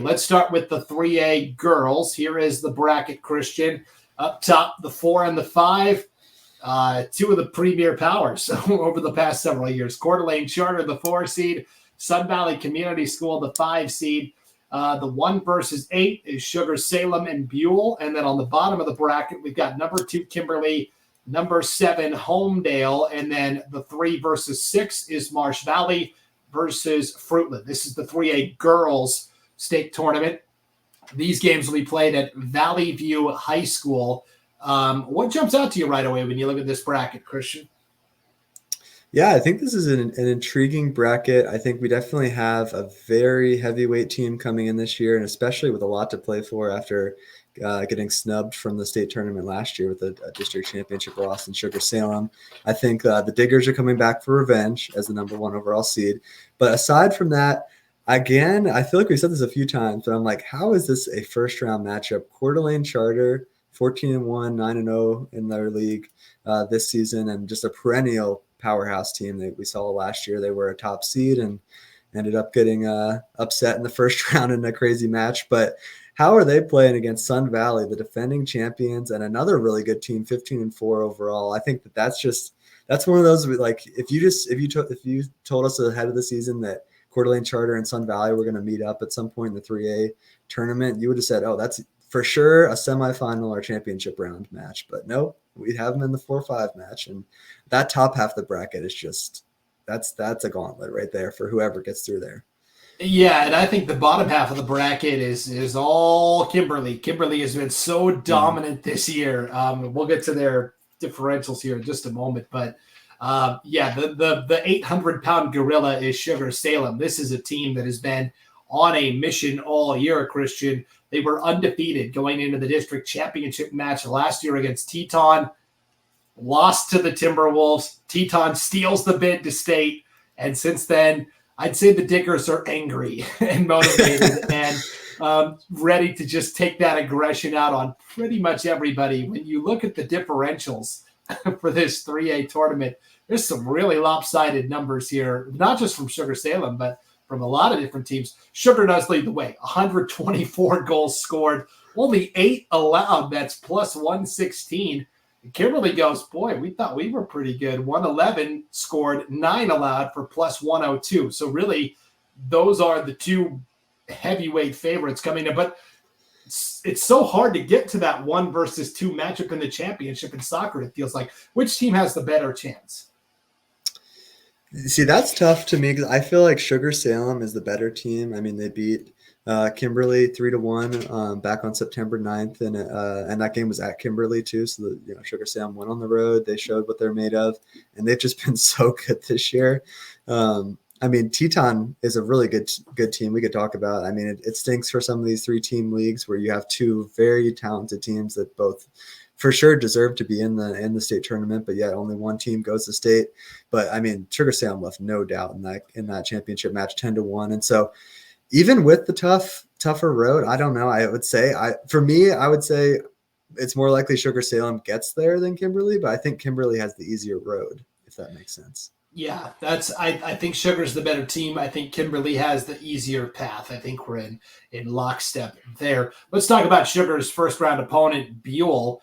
Let's start with the 3A girls. Here is the bracket, Christian. Up top, the 4 and the 5. Two of the premier powers over the past several years. Coeur d'Alene Charter, the 4 seed. Sun Valley Community School, the 5 seed. The 1 versus 8 is Sugar, Salem, and Buhl. And then on the bottom of the bracket, we've got number 2, Kimberly, number 7, Homedale. And then the 3 versus 6 is Marsh Valley versus Fruitland. This is the 3A girls state tournament. These games will be played at Valley View High School. What jumps out to you right away when you look at this bracket, Christian? Yeah, I think this is an intriguing bracket. I think we definitely have a very heavyweight team coming in this year, and especially with a lot to play for after getting snubbed from the state tournament last year with a district championship loss in Sugar Salem. I think the Diggers are coming back for revenge as the number 1 overall seed. But aside from that, again, I feel like we said this a few times, but I'm like, how is this a first-round matchup? Coeur d'Alene Charter, 14-1, 9-0 in their league this season, and just a perennial powerhouse team that we saw last year. They were a top seed and ended up getting upset in the first round in a crazy match. But how are they playing against Sun Valley, the defending champions, and another really good team, 15-4 overall? I think that's one of those, like, if you told us ahead of the season that Coeur d'Alene Charter and Sun Valley were going to meet up at some point in the 3A tournament, you would have said, oh, that's for sure a semifinal or championship round match. But no, we have them in the 4-5 match. And that top half of the bracket is just, that's a gauntlet right there for whoever gets through there. Yeah, and I think the bottom half of the bracket is all Kimberly. Kimberly has been so dominant this year. We'll get to their differentials here in just a moment. But the 800-pound gorilla is Sugar Salem. This is a team that has been on a mission all year, Christian. They were undefeated going into the district championship match last year against Teton, lost to the Timberwolves. Teton steals the bid to state, and since then, I'd say the Diggers are angry and motivated and ready to just take that aggression out on pretty much everybody. When you look at the differentials for this 3A tournament, there's some really lopsided numbers here, not just from Sugar Salem, but from a lot of different teams. Sugar does lead the way. 124 goals scored, only 8 allowed. That's plus 116. And Kimberly goes, boy, we thought we were pretty good. 111 scored, 9 allowed for plus 102. So really, those are the two heavyweight favorites coming in. But it's so hard to get to that 1 versus 2 matchup in the championship in soccer, it feels like. Which team has the better chance? See, that's tough to me because I feel like Sugar Salem is the better team. I mean, they beat Kimberly 3-1 back on September 9th, and that game was at Kimberly too. So Sugar Salem went on the road. They showed what they're made of, and they've just been so good this year. I mean, Teton is a really good team we could talk about. I mean, it stinks for some of these 3-team leagues where you have 2 very talented teams that both for sure deserve to be in the state tournament, but yet only one team goes to state. But I mean, Sugar Salem left no doubt in that championship match, 10-1. And so even with the tougher road, I don't know. I would say it's more likely Sugar Salem gets there than Kimberly, but I think Kimberly has the easier road, if that makes sense. Yeah, I think Sugar's the better team. I think Kimberly has the easier path. I think we're in lockstep there. Let's talk about Sugar's first round opponent, Buhl.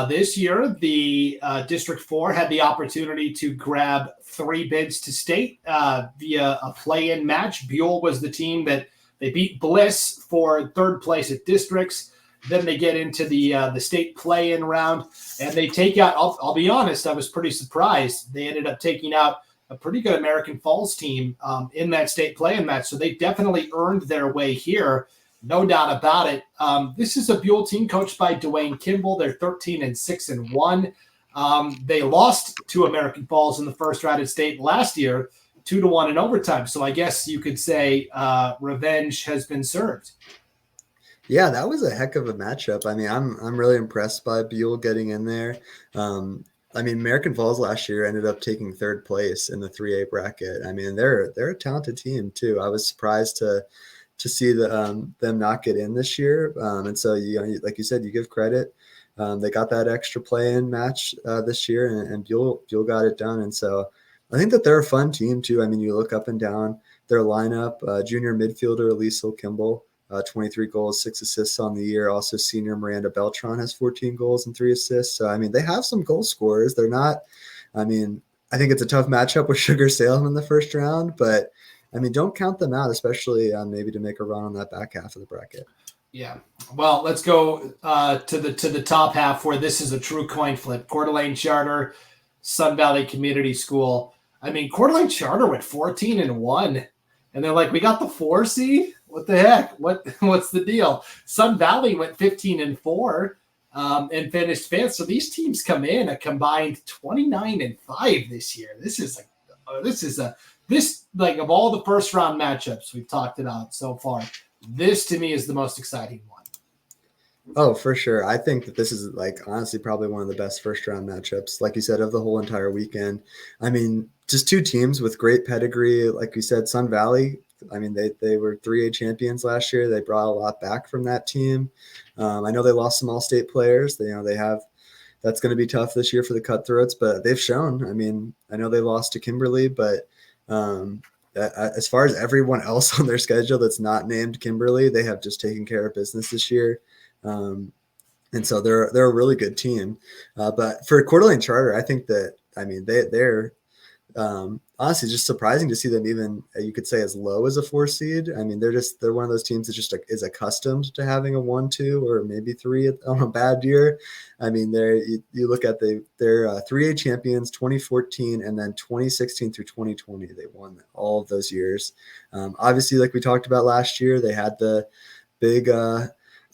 This year, the District 4 had the opportunity to grab 3 bids to state via a play-in match. Buhl was the team that they beat Bliss for 3rd place at districts. Then they get into the state play-in round, and they take out, I'll be honest, I was pretty surprised. They ended up taking out a pretty good American Falls team in that state play-in match, so they definitely earned their way here. No doubt about it. This is a Buhl team coached by Dwayne Kimball. They're 13-6-1. They lost to American Falls in the first round at state last year, 2-1 in overtime. So I guess you could say revenge has been served. Yeah, that was a heck of a matchup. I mean, I'm really impressed by Buhl getting in there. I mean, American Falls last year ended up taking 3rd place in the 3A bracket. I mean, they're a talented team too. I was surprised to see them not get in this year. And so, like you said, you give credit. They got that extra play-in match this year, and Buhl got it done. And so I think that they're a fun team too. I mean, you look up and down their lineup, junior midfielder Liesl Kimball, 23 goals, 6 assists on the year. Also, senior Miranda Beltran has 14 goals and 3 assists. So, I mean, they have some goal scorers. They're not, I mean, I think it's a tough matchup with Sugar Salem in the first round, but I mean, don't count them out, especially maybe to make a run on that back half of the bracket. Yeah. Well, let's go to the top half where this is a true coin flip. Coeur d'Alene Charter, Sun Valley Community School. I mean, Coeur d'Alene Charter went 14-1, and they're like, we got the 4 seed. What the heck? What's the deal? Sun Valley went 15-4 and finished 5th. So these teams come in a combined 29-5 this year. This is like of all the first round matchups we've talked about so far, this to me is the most exciting one. Oh, for sure. I think that this is like honestly probably one of the best first round matchups, like you said, of the whole entire weekend. I mean, just 2 teams with great pedigree. Like you said, Sun Valley, I mean, they were 3A champions last year. They brought a lot back from that team. I know they lost some all-state players. They have that's going to be tough this year for the Cutthroats, but they've shown. I mean, I know they lost to Kimberly, but as far as everyone else on their schedule that's not named Kimberly, they have just taken care of business this year. And so they're a really good team. But for Coeur d'Alene Charter, I think that, I mean, they're honestly just surprising to see them even, you could say, as low as a 4 seed. I mean, they're one of those teams that just is accustomed to having a 1, 2, or maybe 3 on a bad year. I mean, you look at they're 3A champions 2014 and then 2016 through 2020. They won all of those years. Obviously, like we talked about last year, they had the big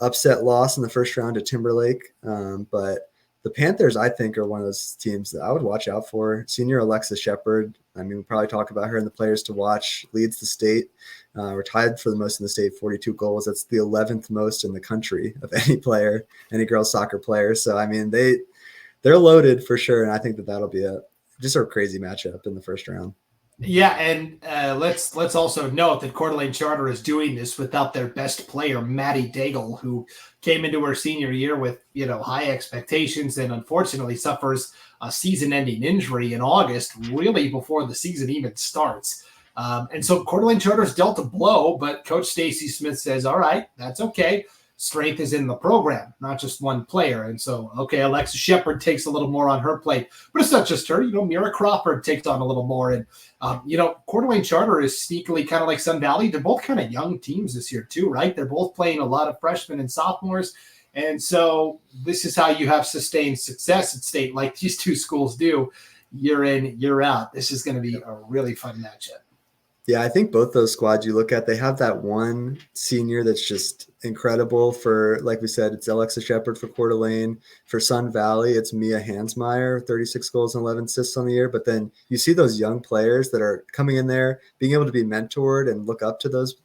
upset loss in the first round to Timberlake. But the Panthers, I think, are one of those teams that I would watch out for. Senior Alexa Shepard, I mean, we'll probably talk about her in the players to watch, leads the state. We're tied for the most in the state, 42 goals. That's the 11th most in the country of any player, any girls soccer player. So, I mean, they're loaded for sure. And I think that'll be just a crazy matchup in the first round. Yeah, and let's also note that Coeur d'Alene Charter is doing this without their best player, Maddie Daigle, who came into her senior year with high expectations and unfortunately suffers a season-ending injury in August, really before the season even starts. And so Coeur d'Alene Charter's dealt a blow, but Coach Stacy Smith says, all right, that's okay. Strength is in the program, not just one player. And so, okay, Alexa Shepard takes a little more on her plate, but it's not just her. Mira Crawford takes on a little more. And, Coeur d'Alene Charter is sneakily kind of like Sun Valley. They're both kind of young teams this year too, right? They're both playing a lot of freshmen and sophomores. And so this is how you have sustained success at state, like these 2 schools do, year in, year out. This is going to be a really fun matchup. Yeah, I think both those squads you look at, they have that one senior that's just incredible for, like we said, it's Alexa Shepard for Coeur d'Alene. For Sun Valley, it's Mia Hansmeyer, 36 goals and 11 assists on the year. But then you see those young players that are coming in there, being able to be mentored and look up to those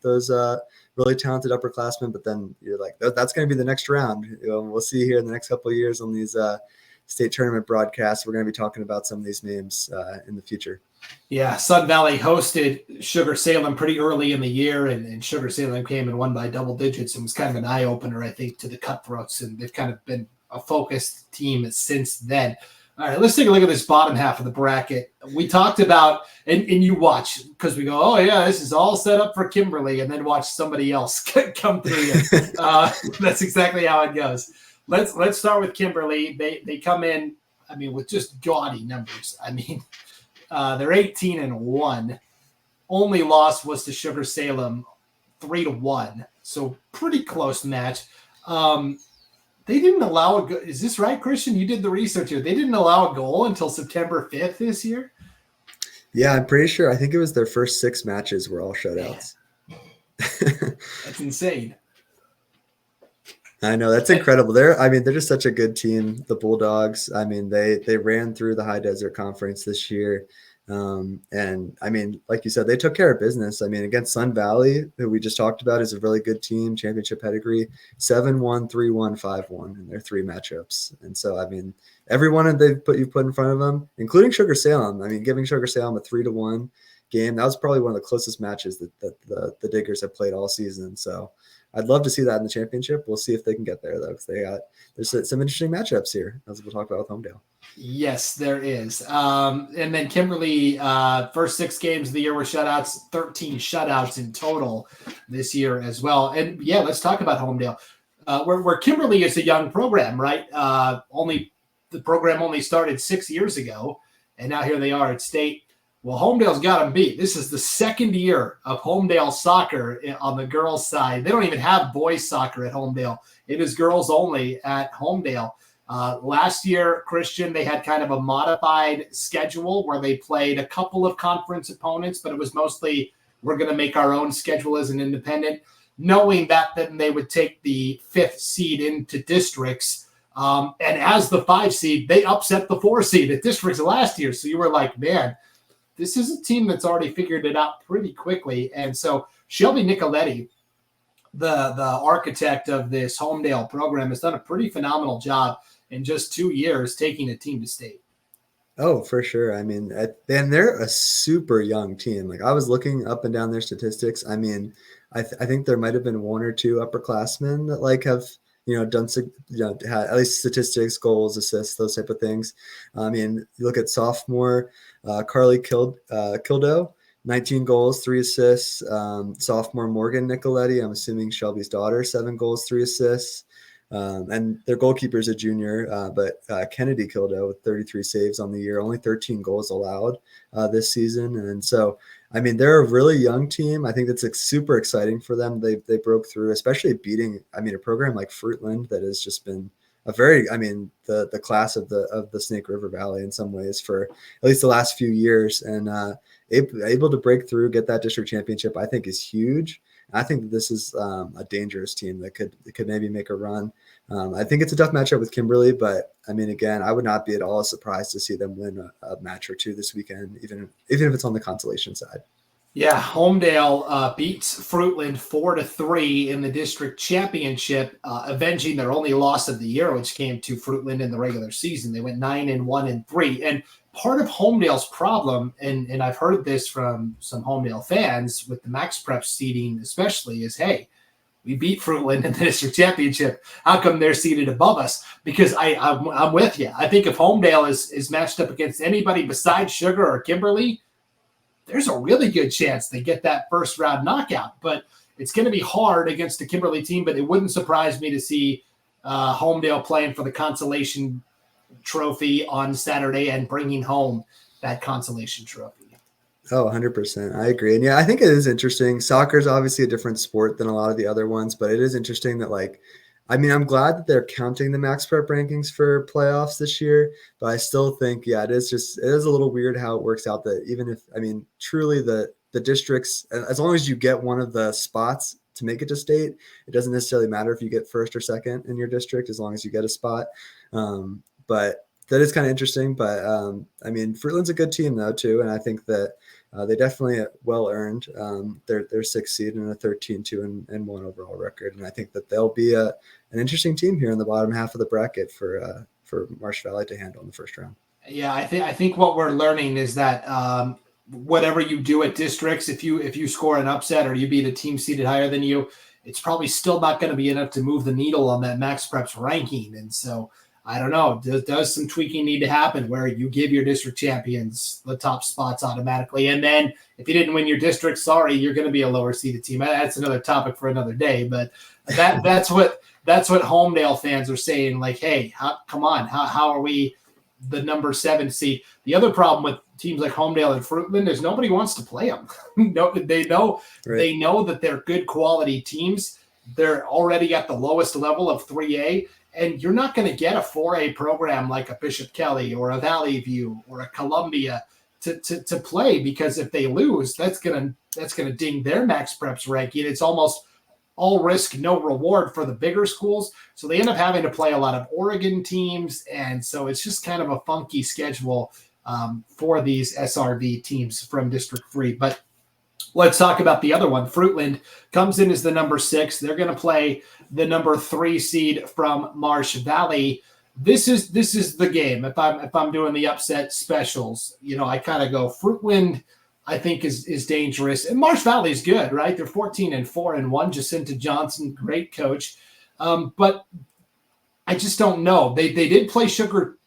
really talented upperclassmen. But then you're like, that's going to be the next round. We'll see here in the next couple of years on these state tournament broadcasts. We're going to be talking about some of these names in the future. Yeah, Sun Valley hosted Sugar Salem pretty early in the year, and Sugar Salem came and won by double digits and was kind of an eye-opener, I think, to the Cutthroats, and they've kind of been a focused team since then. All right, let's take a look at this bottom half of the bracket. We talked about, and you watch, because we go, oh, yeah, this is all set up for Kimberly, and then watch somebody else come through. That's exactly how it goes. Let's start with Kimberly. They come in, I mean, with just gaudy numbers. I mean, they're 18-1. Only loss was to Sugar Salem, 3-1. So pretty close match. They didn't allow a goal. Is this right, Christian? You did the research here. They didn't allow a goal until September 5th this year? Yeah, I'm pretty sure. I think it was their first 6 matches were all shutouts. That's insane. I know, that's incredible. They're just such a good team, the Bulldogs. I mean, they ran through the High Desert Conference this year. And I mean, like you said, they took care of business. I mean, against Sun Valley, who we just talked about, is a really good team, championship pedigree, 7-1, 3-1, 5-1 in their 3 matchups. And so, I mean, everyone you've put in front of them, including Sugar Salem. I mean, giving Sugar Salem a 3-1 game, that was probably one of the closest matches that the Diggers have played all season. So, I'd love to see that in the championship. We'll see if they can get there, though, because there's some interesting matchups here, as we'll talk about with Homedale. Yes, there is. And then Kimberly, first 6 games of the year were shutouts, 13 shutouts in total this year as well. And yeah, let's talk about Homedale. Where Kimberly is a young program, right? The program only started 6 years ago, and now here they are at state. Well, Homedale's got them beat. This is the second year of Homedale soccer on the girls' side. They don't even have boys soccer at Homedale. It is girls only at Homedale. Last year, Christian, they had kind of a modified schedule where they played a couple of conference opponents, but it was mostly we're going to make our own schedule as an independent, knowing that then they would take the 5th seed into districts. And as the 5 seed, they upset the 4 seed at districts last year. So you were like, man, this is a team that's already figured it out pretty quickly. And so Shelby Nicoletti, the architect of this Homedale program, has done a pretty phenomenal job in just 2 years taking a team to state. Oh, for sure. I mean, and they're a super young team. Like, I was looking up and down their statistics. I mean, I think there might have been 1 or 2 upperclassmen that like have, done, had at least statistics, goals, assists, those type of things. I mean, you look at sophomore Carly Kildo, 19 goals, 3 assists. Sophomore Morgan Nicoletti, I'm assuming Shelby's daughter, 7 goals, 3 assists. And their goalkeeper is a junior, but Kennedy Kildo with 33 saves on the year, only 13 goals allowed this season. And so, I mean, they're a really young team. I think that's super exciting for them. They broke through, especially beating, a program like Fruitland that has just been the class of the Snake River Valley in some ways for at least the last few years, and able to break through, get that district championship, I think is huge. I think that this is a dangerous team that could maybe make a run. I think it's a tough matchup with Kimberly, but I mean, again, I would not be at all surprised to see them win a match or 2 this weekend, even if it's on the consolation side. Yeah, Homedale beats Fruitland 4-3 in the district championship, avenging their only loss of the year, which came to Fruitland in the regular season. They went 9-1-3. And part of Homedale's problem, and I've heard this from some Homedale fans with the Max Prep seeding especially, is, hey, we beat Fruitland in the district championship. How come they're seated above us? Because I'm with you. I think if Homedale is matched up against anybody besides Sugar or Kimberly, there's a really good chance they get that first round knockout. But it's going to be hard against the Kimberly team, but it wouldn't surprise me to see Homedale playing for the consolation trophy on Saturday and bringing home that consolation trophy. Oh, 100%. I agree. And yeah, I think it is interesting. Soccer is obviously a different sport than a lot of the other ones, but it is interesting that I'm glad that they're counting the Max Prep rankings for playoffs this year, but I still think, it is a little weird how it works out that even if, truly the districts, as long as you get one of the spots to make it to state, it doesn't necessarily matter if you get first or second in your district, as long as you get a spot. But that is kind of interesting. But Fruitland's a good team though, too. And I think that they definitely well earned their 6th seed and a 13-2-1 overall record. And I think that they'll be an interesting team here in the bottom half of the bracket for Marsh Valley to handle in the first round. Yeah, I think what we're learning is that whatever you do at districts, if you score an upset or you beat a team seated higher than you, it's probably still not going to be enough to move the needle on that Max Preps ranking. And so I don't know, does some tweaking need to happen where you give your district champions the top spots automatically? And then if you didn't win your district, sorry, you're going to be a lower seeded team. That's another topic for another day. But that's what Homedale fans are saying. Like, hey, come on, how are we the number 7 seed? The other problem with teams like Homedale and Fruitland is nobody wants to play them. No, they know that they're good quality teams. They're already at the lowest level of 3A. And you're not going to get a 4A program like a Bishop Kelly or a Valley View or a Columbia to play, because if they lose, that's going to ding their Max Preps ranking. It's almost all risk, no reward for the bigger schools. So they end up having to play a lot of Oregon teams. And so it's just kind of a funky schedule for these SRV teams from District 3. But let's talk about the other one. Fruitland comes in as the number 6. They're going to play the number 3 seed from Marsh Valley. This is the game. If I'm doing the upset specials, I kind of go Fruitland I think is dangerous. And Marsh Valley is good, right? They're 14-4-1. Jacinta Johnson, great coach. But I just don't know. They did play Sugar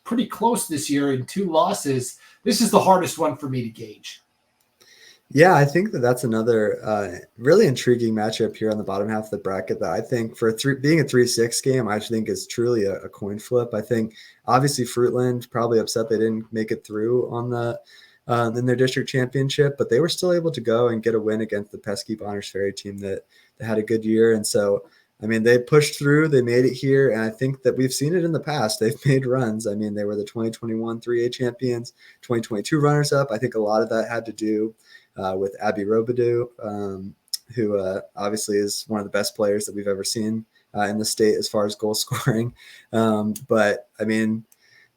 pretty close this year in 2 losses. This is the hardest one for me to gauge. Yeah, I think that's another really intriguing matchup here on the bottom half of the bracket that I think for being a 3-6 game, I think is truly a coin flip. I think obviously Fruitland probably upset they didn't make it through on the in their district championship, but they were still able to go and get a win against the pesky Bonners Ferry team that had a good year. And so, I mean, they pushed through, they made it here, and I think that we've seen it in the past. They've made runs. I mean, they were the 2021 3A champions, 2022 runners-up. I think a lot of that had to do with Abby Robidoux, who obviously is one of the best players that we've ever seen in the state as far as goal scoring. But, I mean,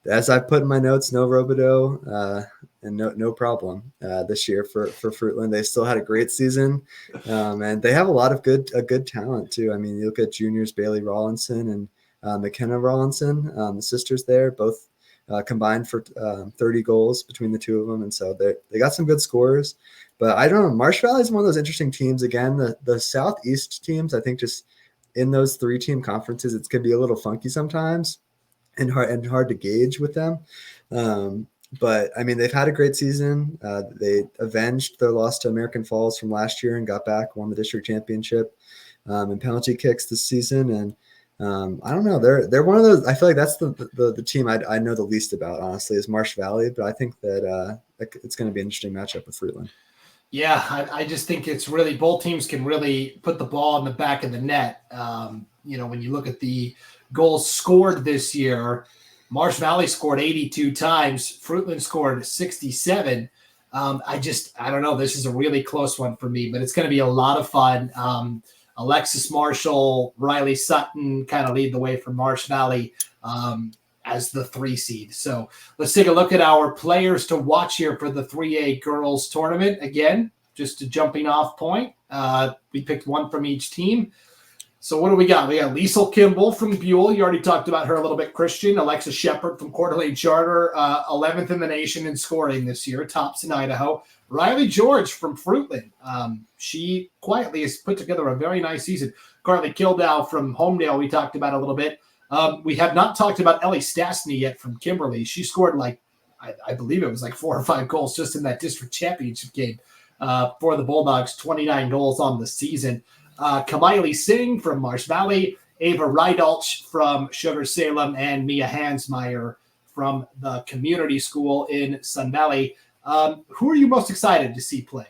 as I put in my notes, no Robidoux and no problem this year for Fruitland. They still had a great season, and they have a lot of good talent too. I mean, you look at juniors Bailey Rawlinson and McKenna Rawlinson, the sisters there, both combined for 30 goals between the two of them, and so they got some good scorers. But I don't know. Marsh Valley is one of those interesting teams. Again, the Southeast teams, I think, just in those 3-team conferences, it's going to be a little funky sometimes and hard to gauge with them. But I mean, they've had a great season. They avenged their loss to American Falls from last year and got back, won the district championship in penalty kicks this season. And I don't know. They're one of those. I feel like that's the team I know the least about, honestly, is Marsh Valley. But I think that it's going to be an interesting matchup with Fruitland. Yeah, I just think it's really both teams can really put the ball in the back of the net. When you look at the goals scored this year, Marsh Valley scored 82 times. Fruitland scored 67. I don't know. This is a really close one for me, but it's going to be a lot of fun. Alexis Marshall, Riley Sutton kind of lead the way for Marsh Valley as the 3 seed. So let's take a look at our players to watch here for the 3A girls tournament. Again, just a jumping off point. We picked one from each team. So what do we got? We got Liesl Kimball from Buhl. You already talked about her a little bit, Christian. Alexis Shepard from Coeur d'Alene Charter, 11th in the nation in scoring this year, tops in Idaho. Riley George from Fruitland. She quietly has put together a very nice season. Carly Kildow from Homedale, we talked about a little bit. We have not talked about Ellie Stastny yet from Kimberly. She scored I believe it was 4 or 5 goals just in that district championship game for the Bulldogs, 29 goals on the season. Kamiley Singh from Marsh Valley, Ava Rydalch from Sugar Salem, and Mia Hansmeyer from the community school in Sun Valley. Who are you most excited to see play?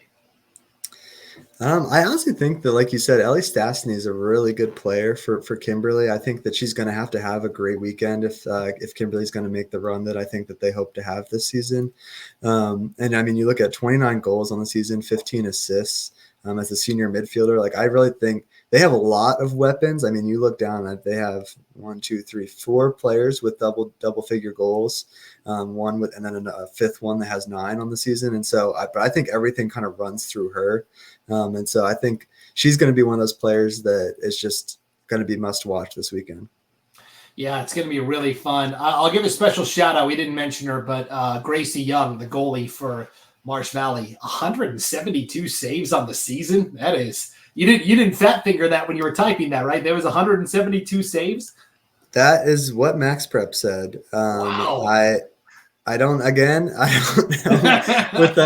I honestly think that, like you said, Ellie Stastny is a really good player for Kimberly. I think that she's going to have a great weekend if Kimberly's going to make the run that I think that they hope to have this season. And I mean, you look at 29 goals on the season, 15 assists as a senior midfielder. I really think they have a lot of weapons. I mean, you look down, they have 4 players with double figure goals, and then a 5th one that has 9 on the season. And so, but I think everything kind of runs through her. And so I think she's going to be one of those players that is just going to be must watch this weekend. Yeah, it's going to be really fun. I'll give a special shout out. We didn't mention her, but Gracie Young, the goalie for Marsh Valley, 172 saves on the season. That is, you didn't fat finger that when you were typing that, right? There was 172 saves. That is what Max Prep said. Wow. I don't know. With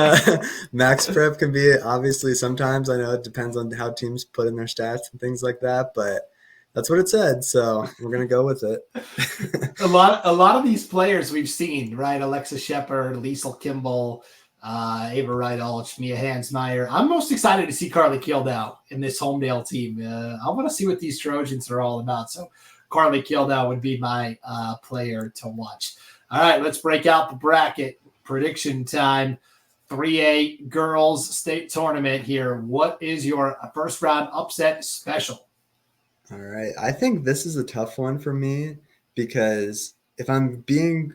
Max Prep can be, obviously, sometimes I know it depends on how teams put in their stats and things like that, but that's what it said, so we're going to go with it. a lot of these players we've seen, right? Alexis Shepard, Liesl Kimball, Ava Rydalch, Mia Hansmeyer. I'm most excited to see Carly Kildow in this Homedale team. I want to see what these Trojans are all about. So Carly Kildow would be my player to watch. All right, let's break out the bracket. Prediction time. 3A girls state tournament here. What is your first round upset special? All right. I think this is a tough one for me because if I'm being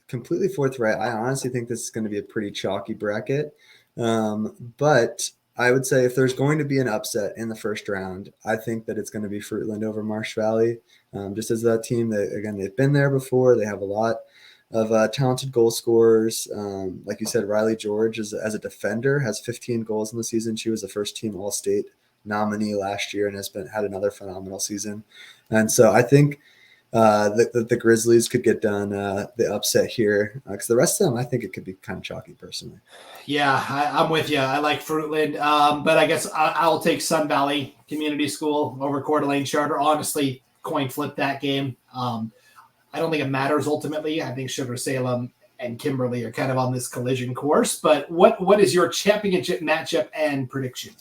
completely forthright, I honestly think this is going to be a pretty chalky bracket. But I would say if there's going to be an upset in the first round, I think that it's going to be Fruitland over Marsh Valley. Just as that team that, again, they've been there before. They have a lot of talented goal scorers. Like you said, Riley George as a defender has 15 goals in the season. She was a first-team All-State nominee last year and has had another phenomenal season. And so I think the Grizzlies could get done the upset here because the rest of them, I think it could be kind of chalky personally. Yeah, I'm with you. I like Fruitland, but I guess I'll take Sun Valley Community School over Coeur d'Alene Charter. Honestly, coin flip that game. I don't think it matters ultimately. I think Sugar Salem and Kimberly are kind of on this collision course. But what is your championship matchup and prediction?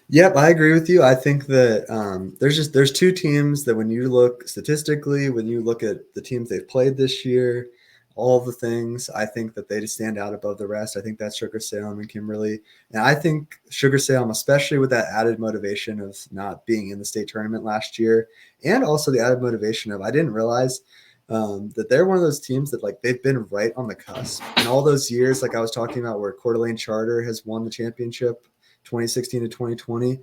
Yep, I agree with you. I think that there's two teams that when you look statistically, when you look at the teams they've played this year, all of the things, I think that they just stand out above the rest. I think that's Sugar Salem and Kimberly. And I think Sugar Salem, especially with that added motivation of not being in the state tournament last year, and also the added motivation of I didn't realize that they're one of those teams that like they've been right on the cusp. In all those years, like I was talking about, where Coeur d'Alene Charter has won the championship 2016 to 2020.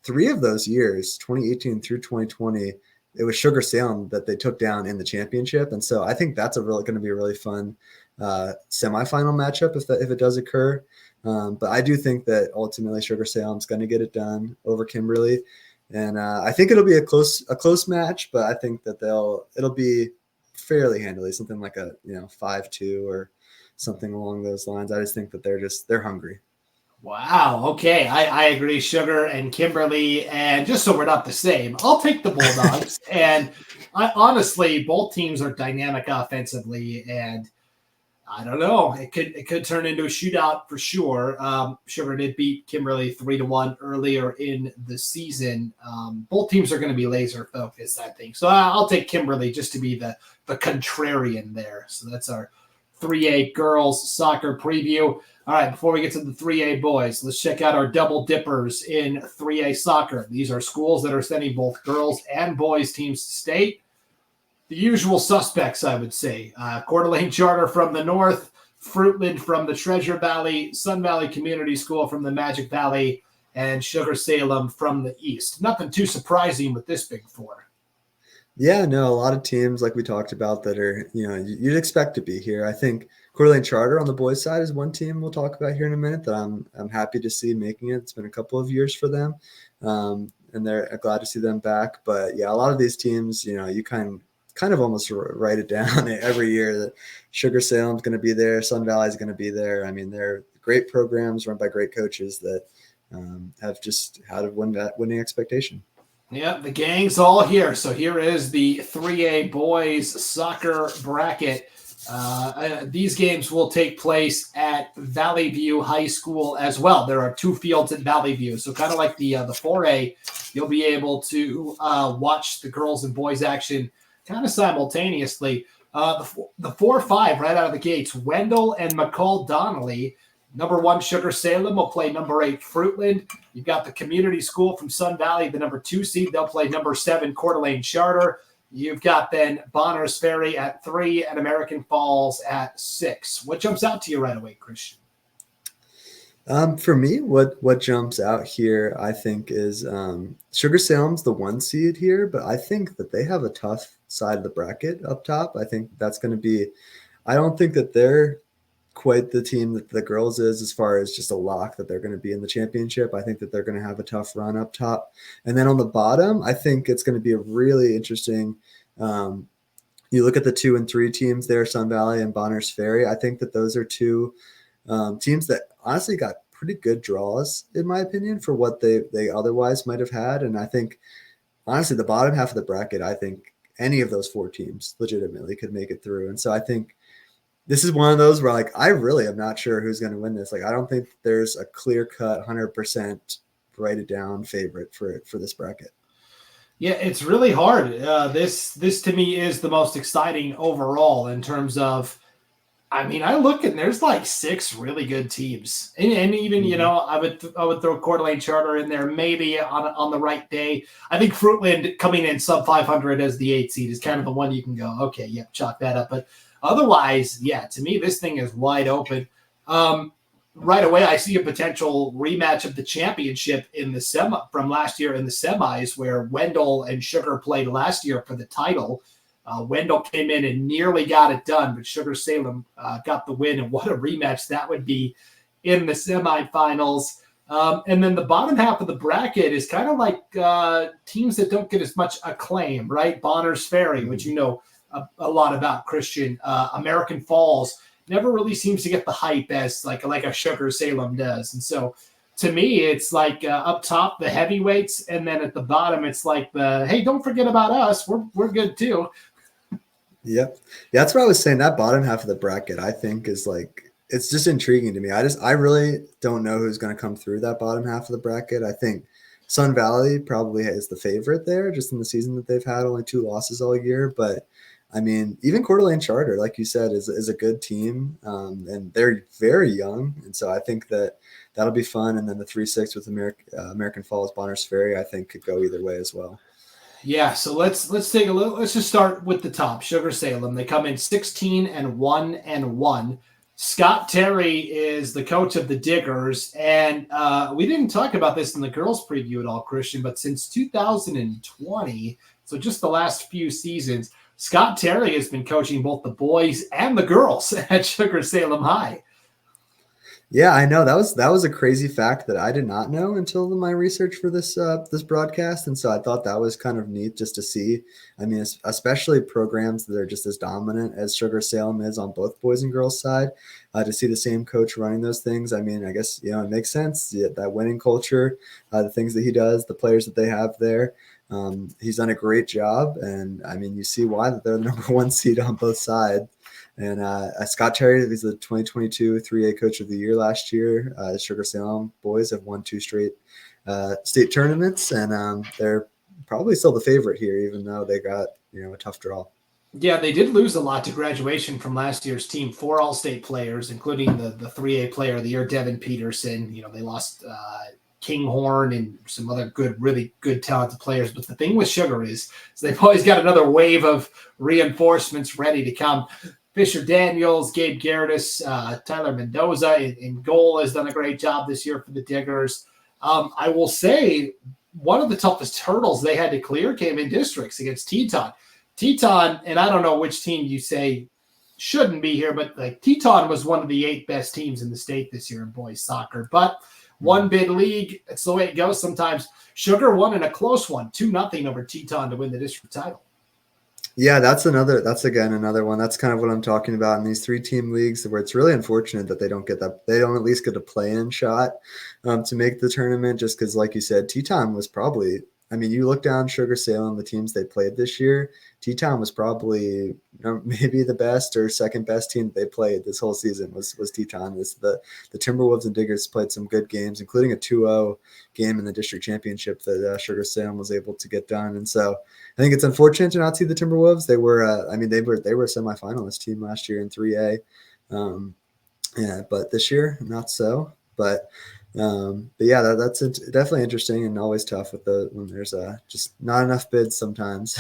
3 of those years, 2018 through 2020, it was Sugar Salem that they took down in the championship. And so I think that's going to be a really fun semifinal matchup if it does occur. But I do think that ultimately Sugar Salem's going to get it done over Kimberly. And I think it'll be a close match, but I think that it'll be fairly handily, something like a 5-2 or something along those lines. I just think that they're hungry. Wow. Okay. I agree. Sugar and Kimberly. And just so we're not the same, I'll take the Bulldogs. And honestly, both teams are dynamic offensively. And I don't know. It could turn into a shootout for sure. Sugar did beat Kimberly 3-1 earlier in the season. Both teams are going to be laser focused, I think. So I'll take Kimberly just to be the contrarian there. So that's our 3A girls soccer preview. All right, before we get to the 3A boys, let's check out our double dippers in 3A soccer. These are schools that are sending both girls and boys teams to state. The usual suspects, I would say. Coeur d'Alene Charter from the north, Fruitland from the Treasure Valley, Sun Valley Community School from the Magic Valley, and Sugar Salem from the east. Nothing too surprising with this big four. Yeah, no, a lot of teams like we talked about that are, you'd expect to be here. I think Coeur d'Alene Charter on the boys' side is one team we'll talk about here in a minute that I'm happy to see making it. It's been a couple of years for them, and they're glad to see them back. But yeah, a lot of these teams, you kind of almost write it down every year that Sugar Salem's going to be there, Sun Valley's going to be there. I mean, they're great programs run by great coaches that have just had a winning expectation. Yeah, the gang's all here. So here is the 3A boys soccer bracket. These games will take place at Valley View High School as well. There are 2 fields at Valley View. So kind of like the 4A, you'll be able to watch the girls and boys action kind of simultaneously. The 4-5 right out of the gates, Wendell and McCall-Donnelly. Number 1, Sugar Salem will play number 8, Fruitland. You've got the Community School from Sun Valley, the number 2 seed. They'll play number 7, Coeur d'Alene Charter. You've got then Bonners Ferry at 3 and American Falls at 6. What jumps out to you right away, Christian? For me, what jumps out here, I think, is Sugar Salem's the 1 seed here, but I think that they have a tough side of the bracket up top. I think that's going to be – I don't think that they're quite the team that the girls is as far as just a lock that they're going to be in the championship. I think that they're going to have a tough run up top. And then on the bottom, I think it's going to be a really interesting you look at the 2 and 3 teams there, Sun Valley and Bonners Ferry. I think that those are 2 teams that honestly got pretty good draws, in my opinion, for what they otherwise might have had. And I think, honestly, the bottom half of the bracket, I think any of those 4 teams legitimately could make it through. And so I think this is one of those where, like, I really am not sure who's going to win this. Like, I don't think there's a clear-cut 100% write-it-down favorite for this bracket. Yeah, it's really hard. This to me is the most exciting overall in terms of, I mean, I look and there's like 6 really good teams, and even I would throw Coeur d'Alene Charter in there maybe on the right day. I think Fruitland coming in sub 500 as the 8 seed is kind of the one you can go, okay, yep, chalk that up. But otherwise, yeah, to me this thing is wide open. Right away, I see a potential rematch of the championship in the from last year in the semis, where Wendell and Sugar played last year for the title. Wendell came in and nearly got it done, but Sugar Salem got the win, and what a rematch that would be in the semifinals. And then the bottom half of the bracket is kind of like teams that don't get as much acclaim, right? Bonners Ferry, which you know a lot about, Christian. American Falls never really seems to get the hype as like a Sugar Salem does. And so to me, it's like up top, the heavyweights, and then at the bottom, it's like hey, don't forget about us. We're good too. Yep. Yeah, that's what I was saying. That bottom half of the bracket, I think, is like, it's just intriguing to me. I really don't know who's going to come through that bottom half of the bracket. I think Sun Valley probably is the favorite there, just in the season that they've had only 2 losses all year. But I mean, even Coeur d'Alene Charter, like you said, is a good team, and they're very young. And so I think that'll be fun. And then the 3-6 with American Falls, Bonners Ferry, I think could go either way as well. Yeah, so let's take a look. Let's just start with the top. Sugar Salem. They come in 16-1-1. Scott Terry is the coach of the Diggers, and we didn't talk about this in the girls' preview at all, Christian. But since 2020, so just the last few seasons, Scott Terry has been coaching both the boys and the girls at Sugar Salem High. Yeah, I know. That was a crazy fact that I did not know until my research for this broadcast, and so I thought that was kind of neat just to see. I mean, especially programs that are just as dominant as Sugar Salem is on both boys and girls side, to see the same coach running those things. I mean, I guess it makes sense. Yeah, that winning culture, the things that he does, the players that they have there. He's done a great job, and I mean, you see why that they're the number 1 seed on both sides. And Scott Terry is the 2022 3A Coach of the Year last year. Sugar Salem boys have won 2 straight state tournaments, and they're probably still the favorite here, even though they got a tough draw. Yeah, they did lose a lot to graduation from last year's team. 4 all-state players, including the 3A Player of the Year, Devin Peterson. They lost Kinghorn and some other really good, talented players. But the thing with Sugar is they've always got another wave of reinforcements ready to come. Fisher Daniels, Gabe Gerardis, Tyler Mendoza in goal has done a great job this year for the Diggers. I will say one of the toughest hurdles they had to clear came in districts against Teton. Teton, and I don't know which team you say shouldn't be here, but like Teton was one of the 8 best teams in the state this year in boys soccer. But one bid league, it's the way it goes sometimes. Sugar won in a close one, 2-0 over Teton to win the district title. Yeah, that's again another one. That's kind of what I'm talking about in these 3-team leagues, where it's really unfortunate that they don't at least get a play-in shot to make the tournament, just because, like you said, Teton was probably, I mean, you look down Sugar Salem, the teams they played this year, Teton was probably maybe the best or second best team they played this whole season was Teton. The Timberwolves and Diggers played some good games, including a 2-0 game in the district championship that Sugar Salem was able to get done. And so I think it's unfortunate to not see the Timberwolves. They were, they were a semifinalist team last year in 3A. But this year, not so. But yeah, that's definitely interesting and always tough when there's just not enough bids sometimes.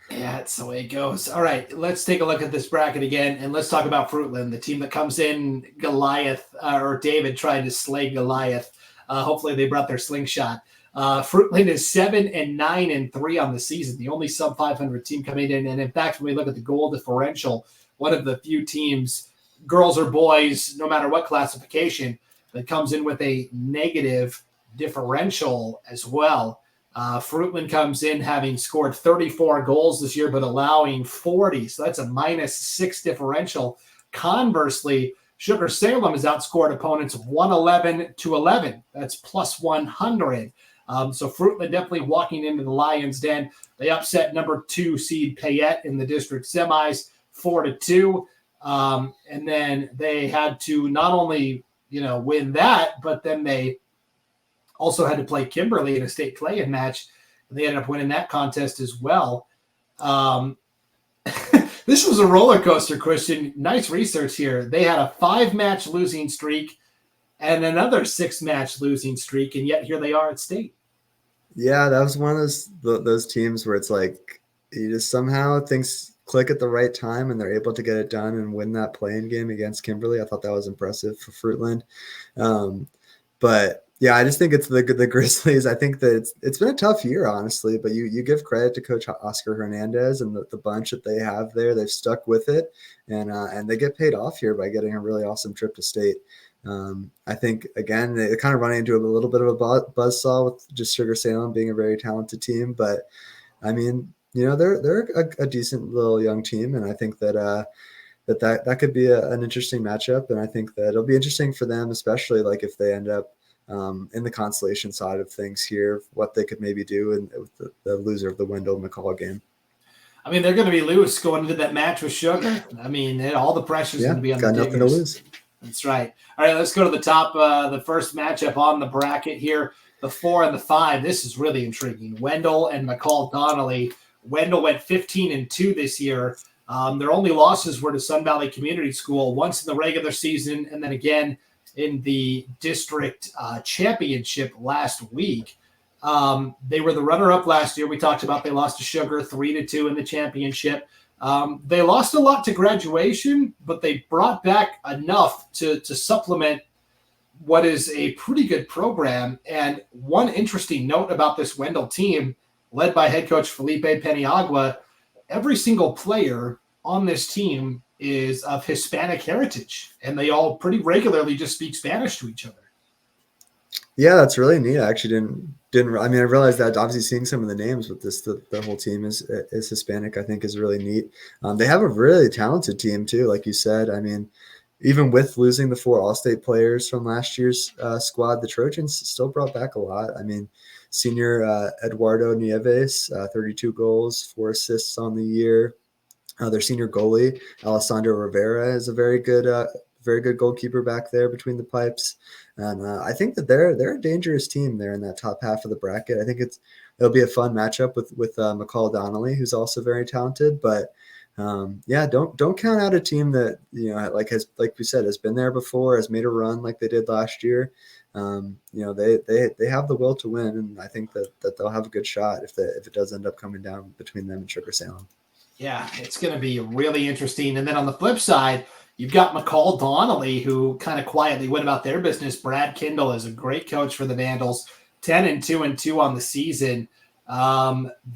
Yeah, it's the way it goes. All right, let's take a look at this bracket again, and let's talk about Fruitland, the team that comes in Goliath, or David trying to slay Goliath. Hopefully they brought their slingshot. Fruitland is 7-9-3 on the season, the only sub 500 team coming in. And in fact, when we look at the goal differential, one of the few teams, girls or boys, no matter what classification, that comes in with a negative differential as well. Fruitland comes in having scored 34 goals this year, but allowing 40. So that's a -6 differential. Conversely, Sugar Salem has outscored opponents 111-11. That's plus 100. So Fruitland definitely walking into the Lions' den. They upset number 2 seed Payette in the district semis 4-2. And then they had to not only, win that, but then they also had to play Kimberly in a state play-in match, and they ended up winning that contest as well. This was a roller coaster, Christian. Nice research here. They had a 5-match losing streak and another 6-match losing streak, and yet here they are at state. Yeah, that was one of those teams where it's like you just somehow things click at the right time and they're able to get it done and win that play-in game against Kimberly. I thought that was impressive for Fruitland. But Yeah, I just think it's the Grizzlies. I think that it's been a tough year, honestly, but you give credit to Coach Oscar Hernandez and the bunch that they have there. They've stuck with it, and they get paid off here by getting a really awesome trip to state. I think, again, they're kind of running into a little bit of a buzzsaw with just Sugar Salem being a very talented team. But, I mean, they're a decent little young team, and I think that could be an interesting matchup. And I think that it'll be interesting for them, especially like if they end up in the consolation side of things here, what they could maybe do with the loser of the Wendell McCall game. I mean, they're going to be loose going into that match with Sugar. I mean, all the pressure is going to be on the Diggers. Got nothing to lose. That's right. All right, let's go to the top, the first matchup on the bracket here, the 4 and the 5. This is really intriguing. Wendell and McCall-Donnelly. Wendell went 15-2 this year. Their only losses were to Sun Valley Community School, once in the regular season and then again in the district championship last week. They were the runner-up last year. We talked about they lost to Sugar 3-2 in the championship. They lost a lot to Graduation, but they brought back enough to supplement what is a pretty good program. And one interesting note about this Wendell team, led by head coach Felipe Peniagua, every single player on this team is of Hispanic heritage, and they all pretty regularly just speak Spanish to each other. Yeah, that's really neat. I actually didn't. I mean, I realized that obviously seeing some of the names with this, the whole team is Hispanic. I think is really neat. They have a really talented team too, like you said. I mean, even with losing the 4 All-State players from last year's squad, the Trojans still brought back a lot. I mean, senior Eduardo Nieves, 32 goals, 4 assists on the year. Their senior goalie, Alessandro Rivera, is a very good goalkeeper back there between the pipes. And I think that they're a dangerous team there in that top half of the bracket. I think it'll be a fun matchup with McCall-Donnelly, who's also very talented. But don't count out a team that like we said has been there before, has made a run like they did last year. They have the will to win, and I think that they'll have a good shot if it does end up coming down between them and Sugar Salem. Yeah, it's going to be really interesting. And then on the flip side, you've got McCall-Donnelly, who kind of quietly went about their business. Brad Kindle is a great coach for the Vandals, 10-2 on the season.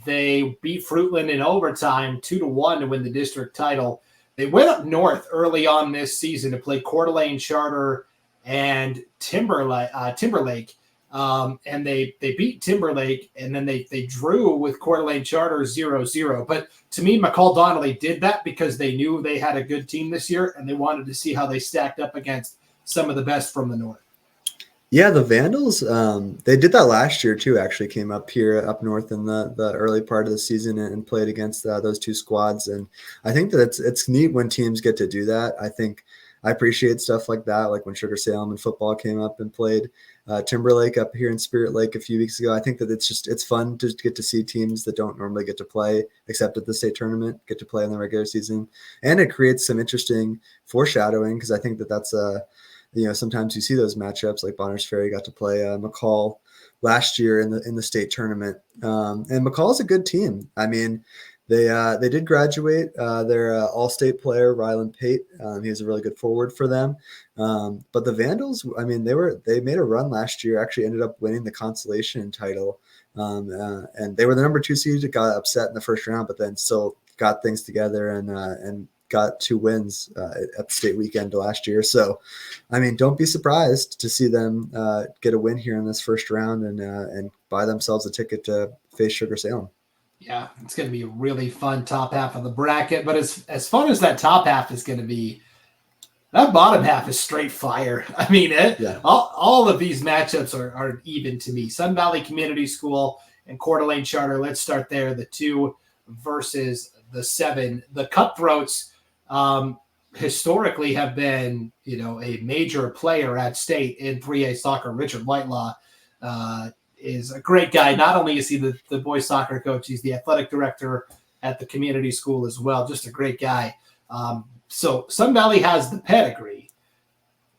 They beat Fruitland in overtime 2-1 to win the district title. They went up north early on this season to play Coeur d'Alene Charter and Timberlake. And they beat Timberlake, and then they drew with Coeur d'Alene Charter 0-0. But to me, McCall-Donnelly did that because they knew they had a good team this year, and they wanted to see how they stacked up against some of the best from the north. Yeah, the Vandals, they did that last year too, actually came up here up north in the early part of the season and played against those 2 squads. And I think that it's neat when teams get to do that. I appreciate stuff like that, like when Sugar Salem and football came up and played Timberlake up here in Spirit Lake a few weeks ago. I think that it's fun to get to see teams that don't normally get to play, except at the state tournament, get to play in the regular season. And it creates some interesting foreshadowing, because I think that's sometimes you see those matchups, like Bonners Ferry got to play McCall last year in the state tournament. And McCall's a good team. I mean, they did graduate their all-state player, Rylan Pate. He was a really good forward for them. But the Vandals, I mean, they made a run last year, actually ended up winning the consolation title. And they were the number 2 seed that got upset in the first round, but then still got things together and got 2 wins at the state weekend last year. So, I mean, don't be surprised to see them get a win here in this first round and buy themselves a ticket to face Sugar Salem. Yeah, it's going to be a really fun top half of the bracket. But as fun as that top half is going to be, that bottom half is straight fire. I mean, all of these matchups are even to me. Sun Valley Community School and Coeur d'Alene Charter, let's start there. The 2 versus the 7. The Cutthroats historically have been, a major player at state in 3A soccer. Richard Lightlaw is a great guy. Not only is he the boys soccer coach, he's the athletic director at the community school as well. Just a great guy. So Sun Valley has the pedigree.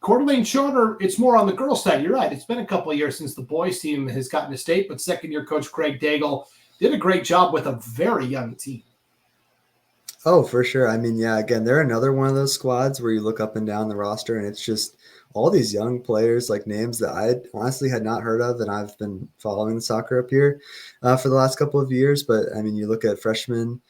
Coeur d'Alene Charter, it's more on the girls' side. You're right. It's been a couple of years since the boys team has gotten to state, but second-year coach Craig Daigle did a great job with a very young team. Oh, for sure. I mean, yeah, again, they're another one of those squads where you look up and down the roster and it's just all these young players, like names that I honestly had not heard of, and I've been following the soccer up here for the last couple of years. But I mean, you look at freshman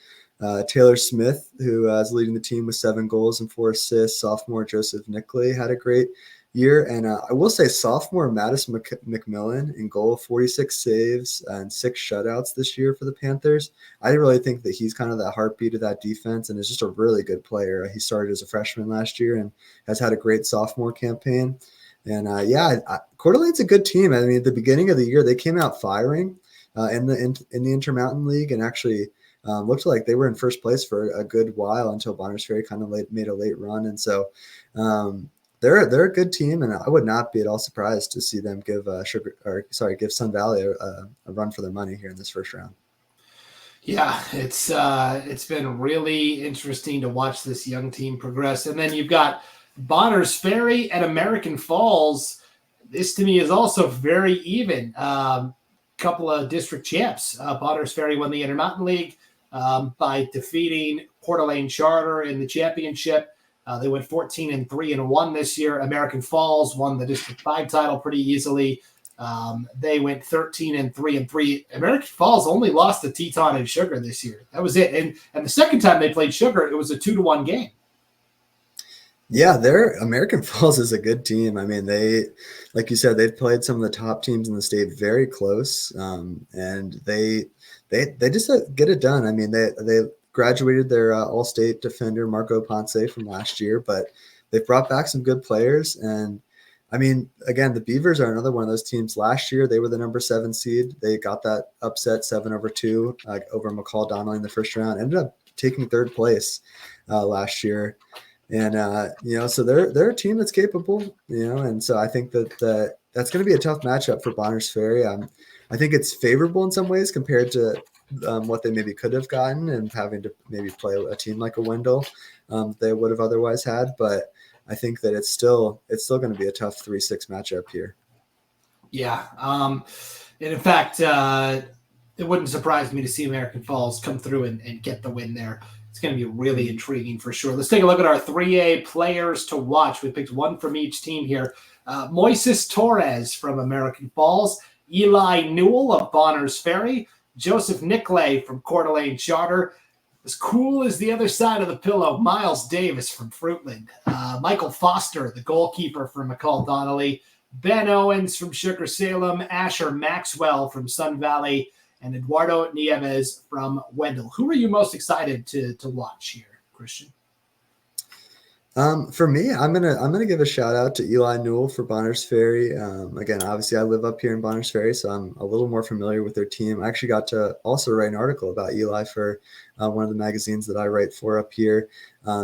Taylor Smith, who is leading the team with 7 goals and 4 assists. Sophomore Joseph Nickley had a great year. And I will say sophomore Mattis McMillan in goal, 46 saves and 6 shutouts this year for the Panthers. I really think that he's kind of the heartbeat of that defense and is just a really good player. He started as a freshman last year and has had a great sophomore campaign. And Coeur d'Alene's a good team. I mean, at the beginning of the year, they came out firing in the Intermountain League and actually looked like they were in first place for a good while until Bonners Ferry kind of made a late run. And so they're a good team, and I would not be at all surprised to see them give Sun Valley a run for their money here in this first round. Yeah, it's been really interesting to watch this young team progress. And then you've got Bonners Ferry and American Falls. This to me is also very even. Couple of district champs. Bonners Ferry won the Intermountain League by defeating Coeur d'Alene Charter in the championship. They went 14-3-1 this year. American Falls won the District 5 title pretty easily. They went 13-3-3. American Falls only lost to Teton and Sugar this year. That was it. And the second time they played Sugar, it was a 2-1 game. Yeah, American Falls is a good team. I mean, they, like you said, they've played some of the top teams in the state very close, and they just get it done. I mean, they graduated their all-state defender Marco Ponce from last year, but they've brought back some good players. And I mean, again, the Beavers are another one of those teams. Last year, they were the number 7 seed. They got that upset 7-2 over McCall-Donnelly in the first round. Ended up taking 3rd place last year. And, so they're a team that's capable, and so I think that that's going to be a tough matchup for Bonners Ferry. I think it's favorable in some ways compared to what they maybe could have gotten and having to maybe play a team like a Wendell they would have otherwise had. But I think that it's still going to be a tough 3-6 matchup here. Yeah. And in fact, it wouldn't surprise me to see American Falls come through and get the win there. It's going to be really intriguing for sure. Let's take a look at our 3A players to watch. We picked one from each team here. Moises Torres from American Falls, Eli Newell of Bonners Ferry, Joseph Nickley from Coeur d'Alene Charter. As cool as the other side of the pillow, Miles Davis from Fruitland, Michael Foster, the goalkeeper from McCall-Donnelly, Ben Owens from Sugar Salem, Asher Maxwell from Sun Valley, and Eduardo Nieves from Wendell. Who are you most excited to watch here, Christian? For me, I'm gonna give a shout out to Eli Newell for Bonners Ferry. Again, obviously I live up here in Bonners Ferry, so I'm a little more familiar with their team. I actually got to also write an article about Eli for one of the magazines that I write for up here.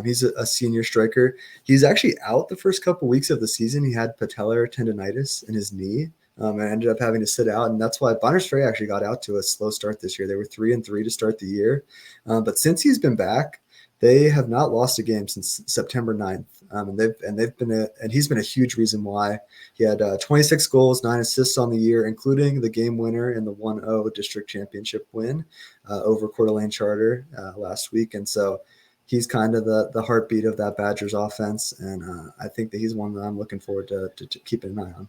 He's a senior striker. He's actually out the first couple weeks of the season. He had patellar tendonitis in his knee. And ended up having to sit out, and that's why Bonners Ferry actually got out to a slow start this year. They were 3-3 to start the year, but since he's been back, they have not lost a game since September 9th. And he's been a huge reason why. He had 26 goals, 9 assists on the year, including the game winner in the 1-0 district championship win over Coeur d'Alene Charter last week. And so he's kind of the heartbeat of that Badgers offense, and I think that he's one that I'm looking forward to keeping an eye on.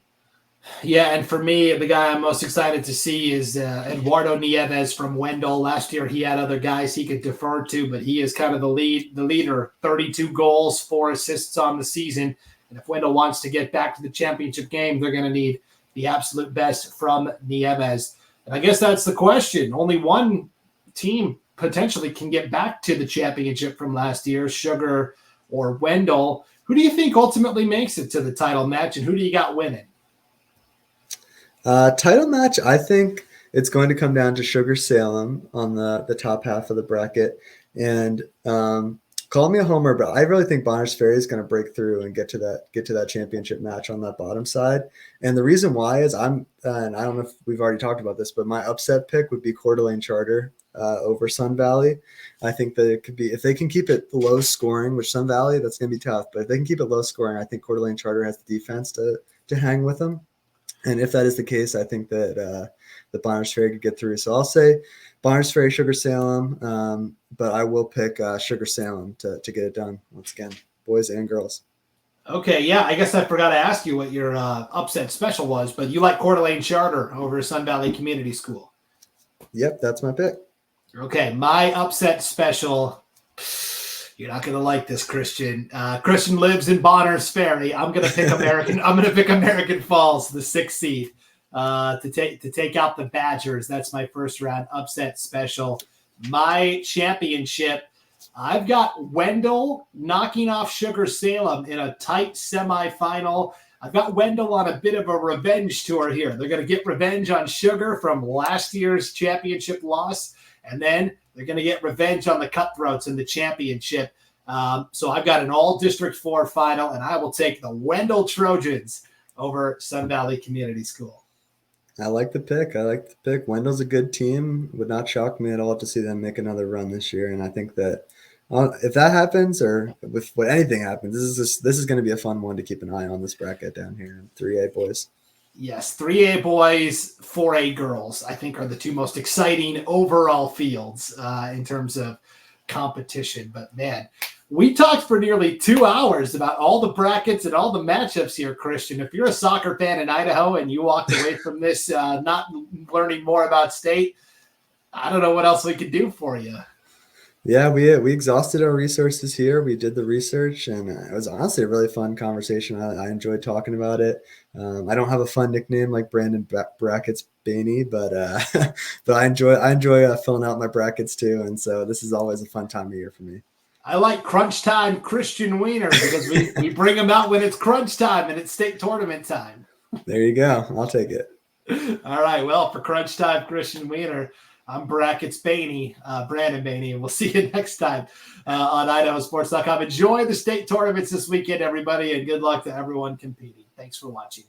Yeah, and for me, the guy I'm most excited to see is Eduardo Nieves from Wendell. Last year, he had other guys he could defer to, but he is kind of the leader. 32 goals, 4 assists on the season. And if Wendell wants to get back to the championship game, they're going to need the absolute best from Nieves. And I guess that's the question. Only one team potentially can get back to the championship from last year, Sugar or Wendell. Who do you think ultimately makes it to the title match, and who do you got winning? Title match, I think it's going to come down to Sugar Salem on the top half of the bracket. And call me a homer, but I really think Bonners Ferry is going to break through and get to that championship match on that bottom side. And the reason why is and I don't know if we've already talked about this, but my upset pick would be Coeur d'Alene Charter over Sun Valley. I think that it could be, if they can keep it low scoring, which Sun Valley, that's going to be tough. But if they can keep it low scoring, I think Coeur d'Alene Charter has the defense to hang with them. And if that is the case, I think that the Bonners Ferry could get through. So I'll say Bonners Ferry, Sugar Salem, but I will pick Sugar Salem to get it done once again, boys and girls. Okay, yeah, I guess I forgot to ask you what your upset special was, but you like Coeur d'Alene Charter over Sun Valley Community School. Yep, that's my pick. Okay, my upset special. You're not gonna like this, Christian. Christian lives in Bonners Ferry. I'm gonna pick American. I'm gonna pick American Falls, the 6th seed, to take out the Badgers. That's my first round upset special. My championship. I've got Wendell knocking off Sugar Salem in a tight semifinal. I've got Wendell on a bit of a revenge tour here. They're going to get revenge on Sugar from last year's championship loss, and then they're going to get revenge on the Cutthroats in the championship. So I've got an all-District 4 final, and I will take the Wendell Trojans over Sun Valley Community School. I like the pick. Wendell's a good team. Would not shock me at all to see them make another run this year. And I think that if that happens, or with what anything happens, this is going to be a fun one to keep an eye on, this bracket down here. 3A boys. Yes, 3A boys, 4A girls, I think are the two most exciting overall fields in terms of competition. But man, we talked for nearly 2 hours about all the brackets and all the matchups here, Christian. If you're a soccer fan in Idaho and you walked away from this not learning more about state, I don't know what else we could do for you. Yeah, we exhausted our resources here. We did the research, and it was honestly a really fun conversation. I enjoyed talking about it. I don't have a fun nickname like Brandon Brackets Baney, but but I enjoy filling out my brackets too. And so this is always a fun time of year for me. I like crunch time Christian Weaner because we bring them out when it's crunch time and it's state tournament time. There you go. I'll take it. All right. Well, for crunch time Christian Weaner, I'm Brackets Baney, Brandon Baney, and we'll see you next time on IdahoSports.com. Enjoy the state tournaments this weekend, everybody, and good luck to everyone competing. Thanks for watching.